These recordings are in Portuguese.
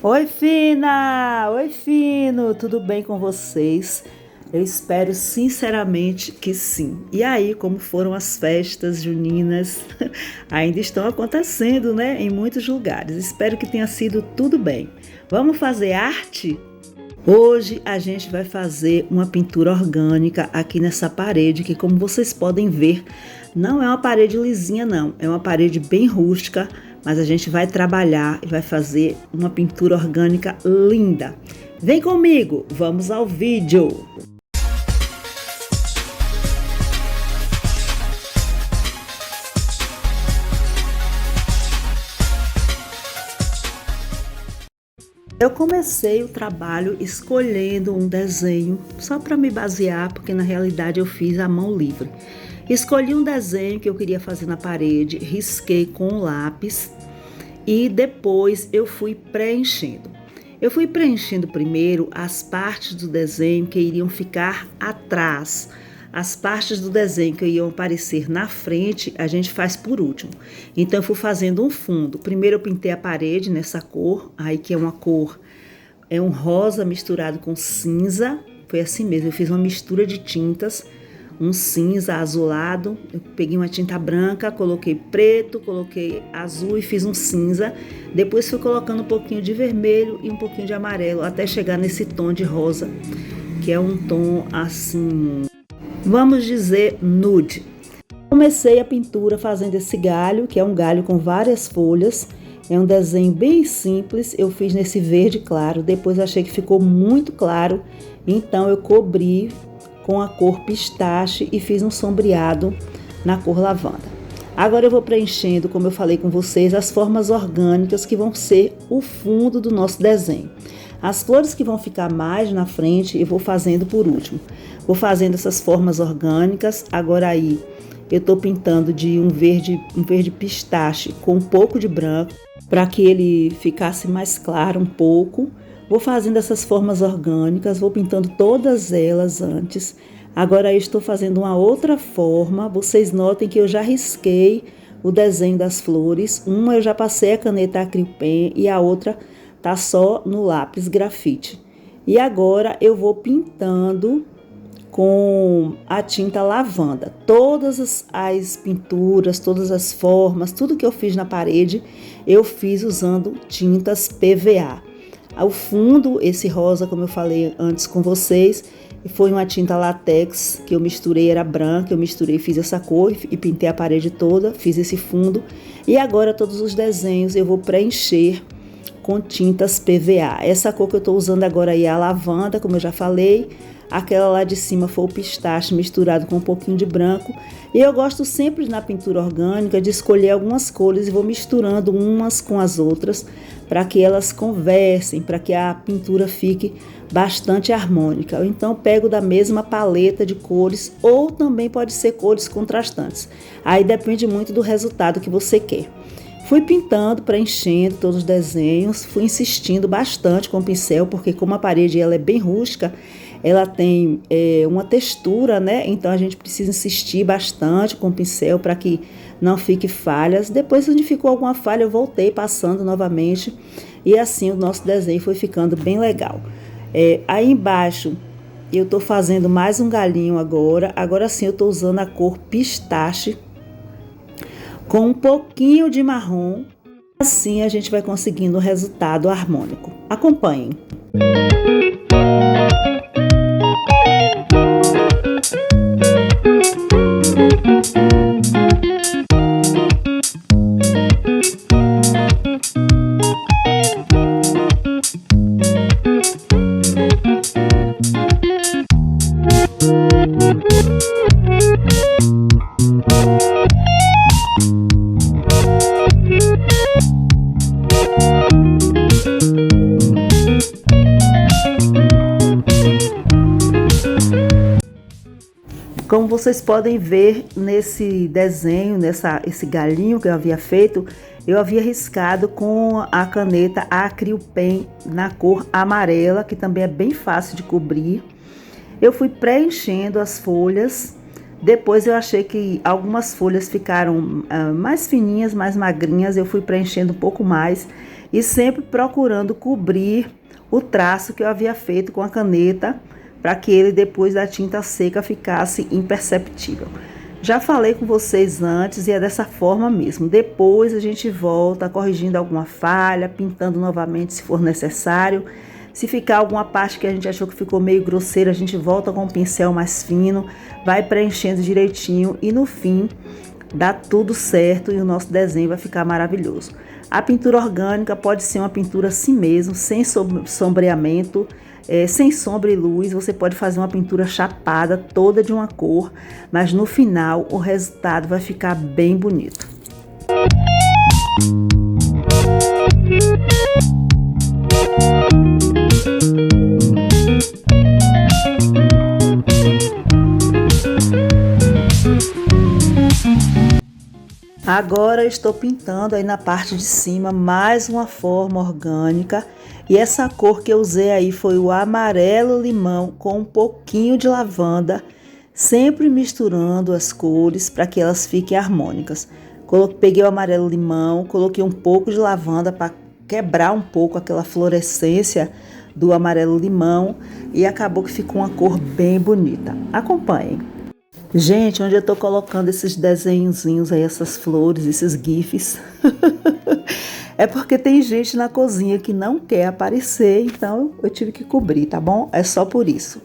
Oi, Fina! Oi, Fino! Tudo bem com vocês? Eu espero sinceramente que sim. E aí, como foram as festas juninas? Ainda estão acontecendo, né? Em muitos lugares. Espero que tenha sido tudo bem. Vamos fazer arte? Hoje a gente vai fazer uma pintura orgânica aqui nessa parede, que como vocês podem ver, não é uma parede lisinha não, é uma parede bem rústica, mas a gente vai trabalhar e vai fazer uma pintura orgânica linda. Vem comigo, vamos ao vídeo! Eu comecei o trabalho escolhendo um desenho, só para me basear, porque na realidade eu fiz à mão livre. Escolhi um desenho que eu queria fazer na parede, risquei com o lápis e depois eu fui preenchendo. Eu fui preenchendo primeiro as partes do desenho que iriam ficar atrás. As partes do desenho que iam aparecer na frente, a gente faz por último. Então, eu fui fazendo um fundo. Primeiro, eu pintei a parede nessa cor, aí que é uma cor, é um rosa misturado com cinza. Foi assim mesmo, eu fiz uma mistura de tintas, um cinza azulado. Eu peguei uma tinta branca, coloquei preto, coloquei azul e fiz um cinza. Depois, fui colocando um pouquinho de vermelho e um pouquinho de amarelo, até chegar nesse tom de rosa, que é um tom assim, vamos dizer, nude. Comecei a pintura fazendo esse galho, que é um galho com várias folhas. É um desenho bem simples, eu fiz nesse verde claro, depois achei que ficou muito claro, então eu cobri com a cor pistache e fiz um sombreado na cor lavanda. Agora eu vou preenchendo, como eu falei com vocês, as formas orgânicas que vão ser o fundo do nosso desenho. As flores que vão ficar mais na frente eu vou fazendo por último. Vou fazendo essas formas orgânicas. Agora aí eu estou pintando de um verde pistache com um pouco de branco, para que ele ficasse mais claro um pouco. Vou fazendo essas formas orgânicas, vou pintando todas elas antes. Agora eu estou fazendo uma outra forma. Vocês notem que eu já risquei o desenho das flores. Uma eu já passei a caneta Acryl Pen e a outra tá só no lápis grafite. E agora eu vou pintando com a tinta lavanda. Todas as pinturas, todas as formas, tudo que eu fiz na parede, eu fiz usando tintas PVA. Ao fundo, esse rosa, como eu falei antes com vocês, foi uma tinta látex que eu misturei, era branca, eu misturei, fiz essa cor e pintei a parede toda, fiz esse fundo. E agora todos os desenhos eu vou preencher com tintas PVA. Essa cor que eu estou usando agora aí é a lavanda, como eu já falei. Aquela lá de cima foi o pistache misturado com um pouquinho de branco. E eu gosto sempre na pintura orgânica de escolher algumas cores e vou misturando umas com as outras para que elas conversem, para que a pintura fique bastante harmônica. Então pego da mesma paleta de cores ou também pode ser cores contrastantes. Aí depende muito do resultado que você quer. Fui pintando, preenchendo todos os desenhos, fui insistindo bastante com o pincel, porque como a parede ela é bem rústica, ela tem uma textura, né? Então a gente precisa insistir bastante com o pincel para que não fique falhas. Depois, onde ficou alguma falha, eu voltei passando novamente e assim o nosso desenho foi ficando bem legal. Aí embaixo eu estou fazendo mais um galinho agora. Agora sim eu estou usando a cor pistache com um pouquinho de marrom. Assim a gente vai conseguindo um resultado harmônico. Acompanhem. Como vocês podem ver nesse desenho, esse galinho que eu havia feito, eu havia riscado com a caneta Acryl Pen na cor amarela, que também é bem fácil de cobrir. Eu fui preenchendo as folhas, depois eu achei que algumas folhas ficaram mais fininhas, mais magrinhas, eu fui preenchendo um pouco mais e sempre procurando cobrir o traço que eu havia feito com a caneta, para que ele depois da tinta seca ficasse imperceptível. Já falei com vocês antes e é dessa forma mesmo. Depois a gente volta corrigindo alguma falha, pintando novamente se for necessário. Se ficar alguma parte que a gente achou que ficou meio grosseira, a gente volta com um pincel mais fino, vai preenchendo direitinho e no fim dá tudo certo e o nosso desenho vai ficar maravilhoso. A pintura orgânica pode ser uma pintura assim mesmo, sem sombreamento, sem sombra e luz. Você pode fazer uma pintura chapada, toda de uma cor, mas no final o resultado vai ficar bem bonito. Agora estou pintando aí na parte de cima mais uma forma orgânica e essa cor que eu usei aí foi o amarelo limão com um pouquinho de lavanda, sempre misturando as cores para que elas fiquem harmônicas. Peguei o amarelo limão, coloquei um pouco de lavanda para quebrar um pouco aquela fluorescência do amarelo limão e acabou que ficou uma cor bem bonita. Acompanhem. Gente, onde eu tô colocando esses desenhozinhos aí, essas flores, esses gifs, é porque tem gente na cozinha que não quer aparecer, então eu tive que cobrir, tá bom? É só por isso.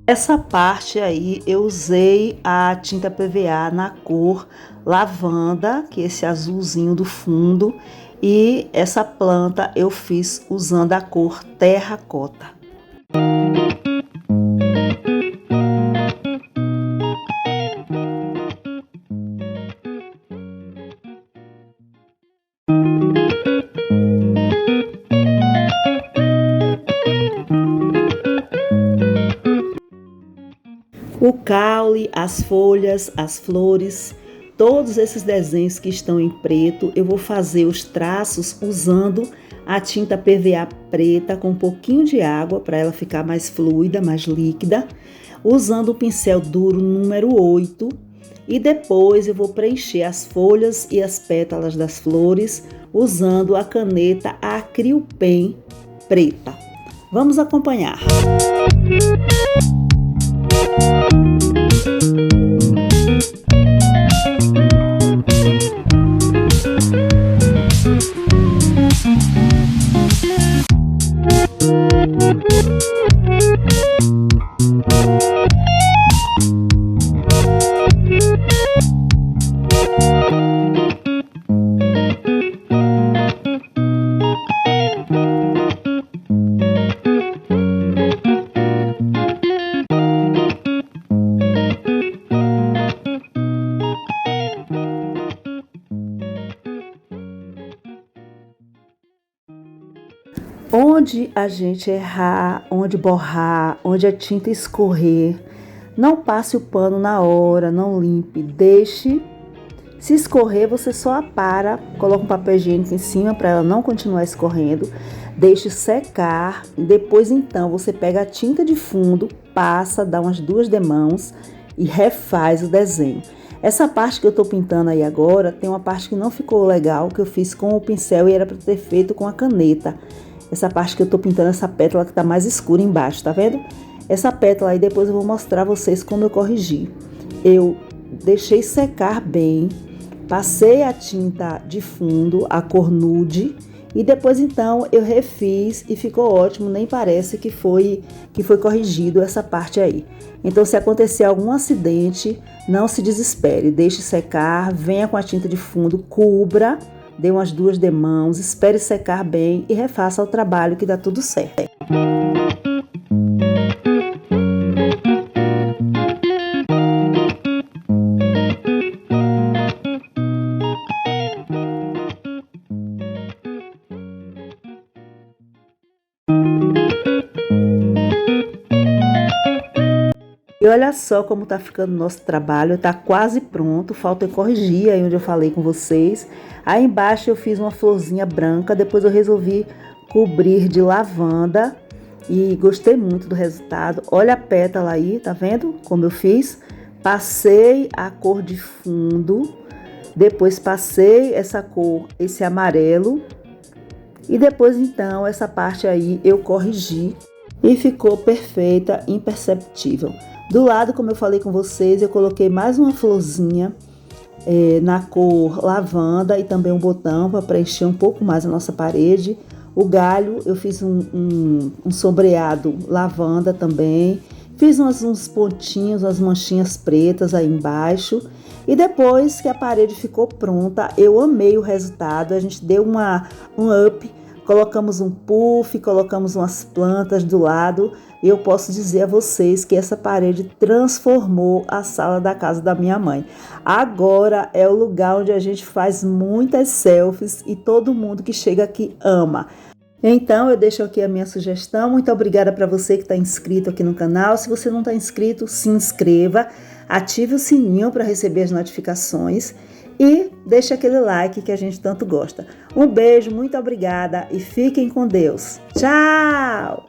Essa parte aí eu usei a tinta PVA na cor lavanda, que é esse azulzinho do fundo, e essa planta eu fiz usando a cor terracota. O caule, as folhas, as flores, todos esses desenhos que estão em preto, eu vou fazer os traços usando a tinta PVA preta com um pouquinho de água para ela ficar mais fluida, mais líquida, usando o pincel duro número 8 e depois eu vou preencher as folhas e as pétalas das flores usando a caneta Acryl Pen preta. Vamos acompanhar. Onde a gente errar, onde borrar, onde a tinta escorrer, não passe o pano na hora, não limpe, deixe. Se escorrer, você só apara, coloca um papel higiênico em cima para ela não continuar escorrendo, deixe secar, depois então você pega a tinta de fundo, passa, dá umas 2 demãos e refaz o desenho. Essa parte que eu tô pintando aí agora, tem uma parte que não ficou legal, que eu fiz com o pincel e era para ter feito com a caneta. Essa parte que eu tô pintando, essa pétala que tá mais escura embaixo, tá vendo? Essa pétala aí depois eu vou mostrar a vocês como eu corrigi. Eu deixei secar bem, passei a tinta de fundo, a cor nude, e depois então eu refiz e ficou ótimo, nem parece que foi corrigido essa parte aí. Então se acontecer algum acidente, não se desespere, deixe secar, venha com a tinta de fundo, cubra dê umas 2 demãos, espere secar bem e refaça o trabalho que dá tudo certo. E olha só como tá ficando o nosso trabalho, tá quase pronto, falta eu corrigir aí onde eu falei com vocês. Aí embaixo eu fiz uma florzinha branca, depois eu resolvi cobrir de lavanda e gostei muito do resultado. Olha a pétala aí, tá vendo como eu fiz? Passei a cor de fundo, depois passei essa cor, esse amarelo, e depois então essa parte aí eu corrigi e ficou perfeita, imperceptível. Do lado, como eu falei com vocês, eu coloquei mais uma florzinha na cor lavanda e também um botão para preencher um pouco mais a nossa parede. O galho, eu fiz um sombreado lavanda também. Fiz uns pontinhos, umas manchinhas pretas aí embaixo. E depois que a parede ficou pronta, eu amei o resultado. A gente deu um up, colocamos um puff, colocamos umas plantas do lado. E eu posso dizer a vocês que essa parede transformou a sala da casa da minha mãe. Agora é o lugar onde a gente faz muitas selfies e todo mundo que chega aqui ama. Então eu deixo aqui a minha sugestão. Muito obrigada para você que está inscrito aqui no canal. Se você não está inscrito, se inscreva, ative o sininho para receber as notificações e deixe aquele like que a gente tanto gosta. Um beijo, muito obrigada e fiquem com Deus. Tchau!